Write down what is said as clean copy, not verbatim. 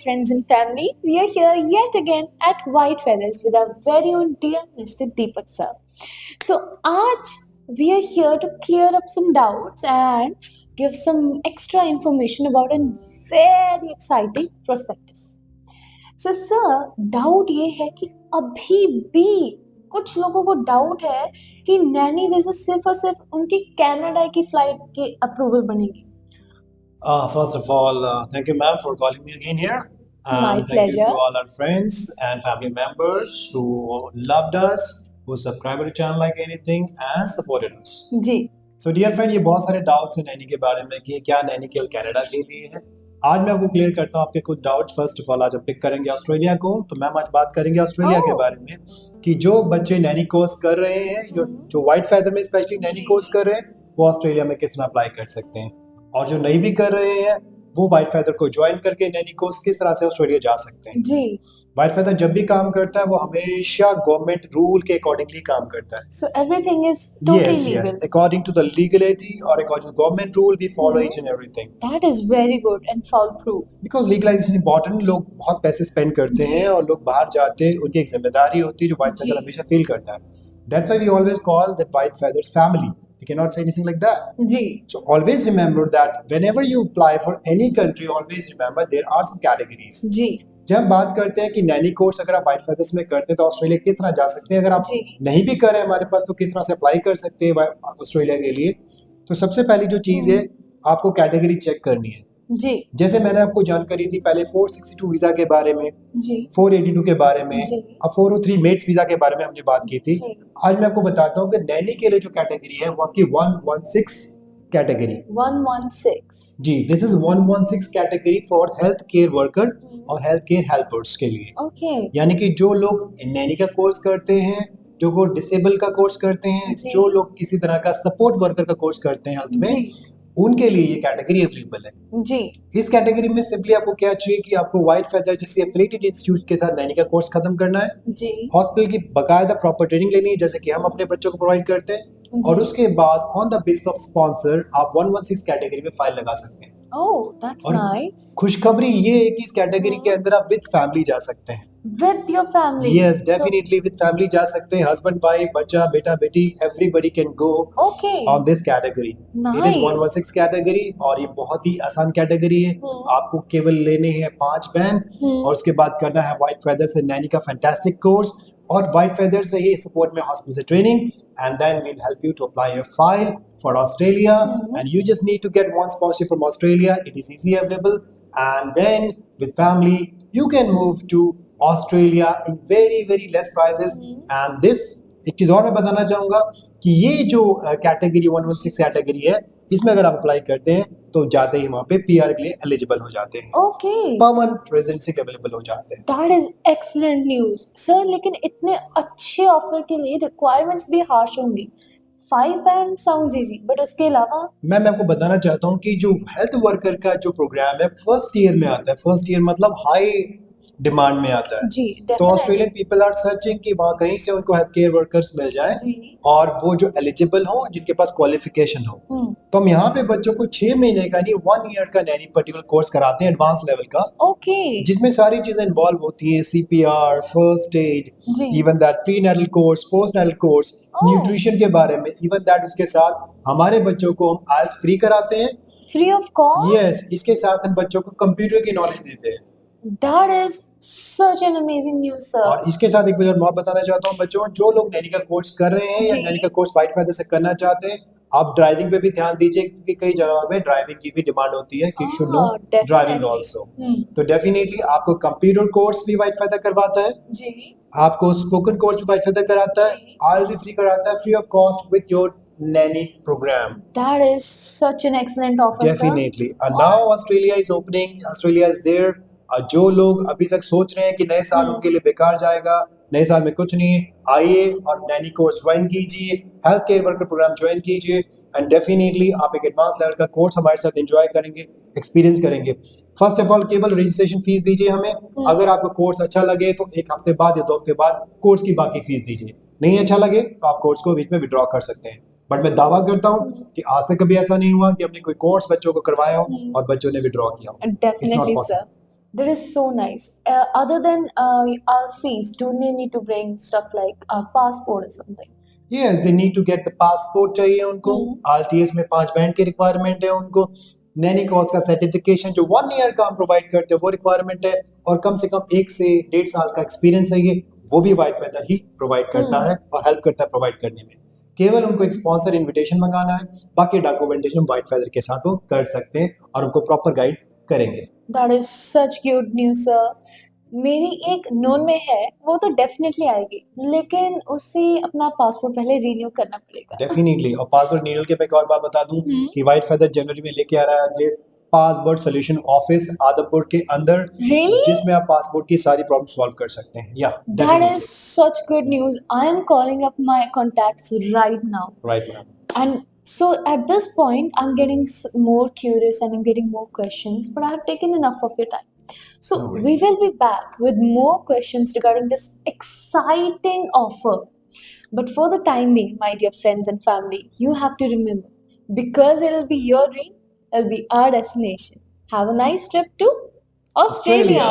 friends and family. We are here yet again at White Feathers with our very own dear Mr. Deepak sir. So, आज we are here to clear up some doubts and give some extra information about a very exciting prospectus. So, sir, doubt ये है कि अभी भी कुछ लोगों को doubt है कि नैनी वीजा सिर्फ और सिर्फ उनकी कनाडा की फ्लाइट की अप्रूवल बनेगी. First of all, thank you, ma'am, for calling me again here. My And thank you pleasure. to all our friends and family members who loved us, who subscribed to the channel like anything and supported us. Ji. So, dear friend, ये बहुत सारे doubts हैं नैनी के बारे में कि क्या नैनी केवल कनाडा के लिए है. आज मैं आपको क्लियर करता हूँ आपके कुछ डाउट्स. फर्स्ट ऑफ ऑल आज हम पिक करेंगे ऑस्ट्रेलिया को. तो मैम आज बात करेंगे ऑस्ट्रेलिया के बारे में कि जो बच्चे नैनी कोर्स कर रहे हैं, जो व्हाइट फेदर में स्पेशली नैनी कोर्स कर रहे हैं, वो ऑस्ट्रेलिया में किस तरह अप्लाई कर सकते हैं, और जो नहीं भी कर रहे हैं वो व्हाइट फेदर को ज्वाइन करके नैनी कोर्स किस तरह से ऑस्ट्रेलिया जा सकते हैं. जी. व्हाइट फेदर जब भी काम करता है वो हमेशा गवर्नमेंट रूल के अकॉर्डिंगली काम करता है. So everything is totally Yes, legal. according to the legality or according to government rule we follow each and everything. That is very good and foolproof. Because legalization important. लोग बहुत पैसे spend करते हैं और लोग बाहर जाते हैं, उनकी एक जिम्मेदारी होती है जो व्हाइट फेदर हमेशा फील करता है. That's why we always call that white feathers family. We cannot say anything like that. Ji. So always remember that whenever you apply for any country, always remember there are some categories. जी. जब हम बात करते हैं कि Naini course अगर आप white feathers में करते हैं तो ऑस्ट्रेलिया किस तरह जा सकते हैं, अगर आप जी. नहीं भी कर रहे हैं हमारे पास तो किस तरह से अप्लाई कर सकते हैं ऑस्ट्रेलिया के लिए. तो सबसे पहली जो चीज़ है आपको कैटेगरी चेक करनी है. जी. जैसे मैंने आपको जानकारी दी पहले 462 वीजा के बारे में, जी. 482 के बारे में, जी. अब 403 मेट्स वीजा के बारे में हमने बात की थी. जी. आज मैं आपको बताता हूँ कि नैनी के लिए जो कैटेगरी है वो आपकी 116 कैटेगरी. 116. जी, this is 116 category for health care worker और हेल्थ केयर हेल्पर्स के लिए. Okay. यानी कि जो लोग नैनी का कोर्स करते हैं, जो को डिसेबल का कोर्स करते हैं, जी. जो लोग किसी तरह का सपोर्ट वर्कर का कोर्स करते हैं हेल्थ में, जी. उनके लिए ये कैटेगरी अवेलेबल है. जी. इस कैटेगरी में सिंपली आपको क्या चाहिए कि आपको व्हाइट फेदर जैसे एफिलिएटेड इंस्टीट्यूट के साथ नैनी का कोर्स खत्म करना है. जी. हॉस्पिटल की बकायदा प्रॉपर ट्रेनिंग लेनी है जैसे कि हम अपने बच्चों को प्रोवाइड करते हैं, और उसके बाद on the basis of sponsor आप 116 कैटेगरी में फाइल लगा सकते हैं. Oh, that's और nice. खुशखबरी ये है कि इस कैटेगरी के अंदर आप विद फैमिली जा सकते हैं. With your family. Yes, So- definitely with family जा सकते हैं. हस्बैंड वाइफ बच्चा बेटा बेटी everybody can go Okay. On this category. It is 116 category और ये बहुत ही आसान कैटेगरी है. आपको केवल लेने हैं 5 बैन और उसके बाद करना है व्हाइट फेदर से नैनी का फैंटास्टिक कोर्स और व्हाइट फेदर से ही सपोर्ट में हॉस्पिटल से training, and then we'll help you to apply your file for Australia, and you just need to get one sponsorship from Australia. It is easy available, and then with family you can move to Australia in very less prices. And this एक चीज और मैं बताना चाहूंगा कि ये जो category 116 category है, इसमें अगर आप अप्लाई करते हैं तो जाते ही वहाँ पे पीआर के लिए एलिजिबल हो जाते हैं, Okay. परमानेंट रेजिडेंसी अवेलेबल हो जाते हैं. That is excellent news. Sir, लेकिन इतने अच्छे ऑफर के लिए रिक्वायरमेंट्स भी हार्श होंगी. 5 band sounds easy, but उसके अलावा मैं आपको बताना चाहता हूँ कि जो हेल्थ वर्कर का जो प्रोग्राम है फर्स्ट ईयर में आता है. फर्स्ट ईयर मतलब हाई डिमांड में आता है. जी, तो definitely. Australian people are searching कि वहाँ कहीं से उनको हेल्थ केयर वर्कर्स मिल जाएं जी. और वो जो एलिजिबल हो, जिनके पास क्वालिफिकेशन हो. तो हम यहाँ पे बच्चों को 6 महीने का नहीं 1 ईयर का नैनी पर्टिकुलर कोर्स कराते हैं एडवांस लेवल का, Okay. जिसमें सारी चीजें इन्वॉल्व होती हैं. सीपीआर, फर्स्ट एड, जी. Even that prenatal course, postnatal course, nutrition के बारे में, इवन दैट उसके साथ हमारे बच्चों को हम आइल्स फ्री कराते हैं. Free of cost? यस, इसके साथ हम बच्चों को कंप्यूटर की नॉलेज देते हैं. That is such an amazing news, sir. और इसके साथ एक बार मैं बताना चाहता हूँ बच्चों, जो लोग नैनी का कोर्स कर रहे हैं या जी. नैनी का कोर्स व्हाइट फेदर से करना चाहते हैं, आप ड्राइविंग पे भी ध्यान दीजिए क्योंकि कई जगहों में ड्राइविंग की भी डिमांड होती है कि should know definitely. Driving also. तो डेफिनेटली आपको कंप्यूटर कोर्स भी व्हाइट फेदर करवाता है, जी. आपको स्पोकन कोर्स भी व्हाइट फेदर कराता है, आइल्स भी फ्री कराता है free of cost with your nanny programme. That is such an excellent offer, sir. Definitely. And now Australia is opening. Australia is there. जो लोग अभी तक सोच रहे हैं कि नए साल उनके लिए बेकार जाएगा, नए साल में कुछ नहीं, आइए और नैनी कोर्स ज्वाइन कीजिए, health care worker programme join कीजिए, एंड डेफिनेटली आप एक एडवांस लेवल का कोर्स हमारे साथ एंजॉय करेंगे, एक्सपीरियंस करेंगे. फर्स्ट ऑफ ऑल केवल रजिस्ट्रेशन फीस दीजिए हमें. अगर आपको कोर्स अच्छा लगे तो 1 हफ्ते बाद या 2 हफ्ते बाद कोर्स की बाकी फीस दीजिए. नहीं अच्छा लगे तो आप कोर्स को बीच में विड्रॉ कर सकते हैं. बट मैं दावा करता हूँ कि आज तक कभी ऐसा नहीं हुआ कि हमने कोई कोर्स बच्चों को करवाया हो और बच्चों ने विड्रॉ किया हो. Definitely, sir. That is so nice. Other than our fees, do they need to bring stuff like our passport or something? Yes, they need to get the passport चाहिए उनको, RTS में 5 बैंड की requirement है उनको, Naini cos का certification जो 1 year का हम प्रोवाइड करते हैं वो रिक्वायरमेंट है, और कम से कम 1 से 1.5 साल का एक्सपीरियंस है ये, वो भी वाइट फेदर ही प्रोवाइड करता है और हेल्प करता है प्रोवाइड करने में। केवल उनको एक स्पॉन्सर इन्विटेशन मंगाना है, बाकी डॉक्यूमेंटेशन वाइट फेदर के साथ वो कर सकते हैं और उनको प्रॉपर गाइड करेंगे। That is such good news, sir. मेरी एक नोन में है, वो तो डेफिनेटली आएगी, लेकिन उसे अपना पासपोर्ट पहले रिन्यू करना पड़ेगा। डेफिनेटली। और पासपोर्ट रिन्यूअल के पे एक और बात बता दूं कि वाइट फेदर जनवरी में लेके आ रहा है ये पासपोर्ट सोल्यूशन ऑफिस आदमपुर के अंदर, Really? जिसमें आप पासपोर्ट की सारी प्रॉब्लम सॉल्व कर सकते हैं। या That is such good news. I am calling up my contacts right now. Right ma'am. And so at this point, I'm getting more curious and I'm getting more questions, but I have taken enough of your time. So No worries. we will be back with more questions regarding this exciting offer. But for the time being, my dear friends and family, you have to remember, because it'll be your dream, it'll be our destination. Have a nice trip to Australia.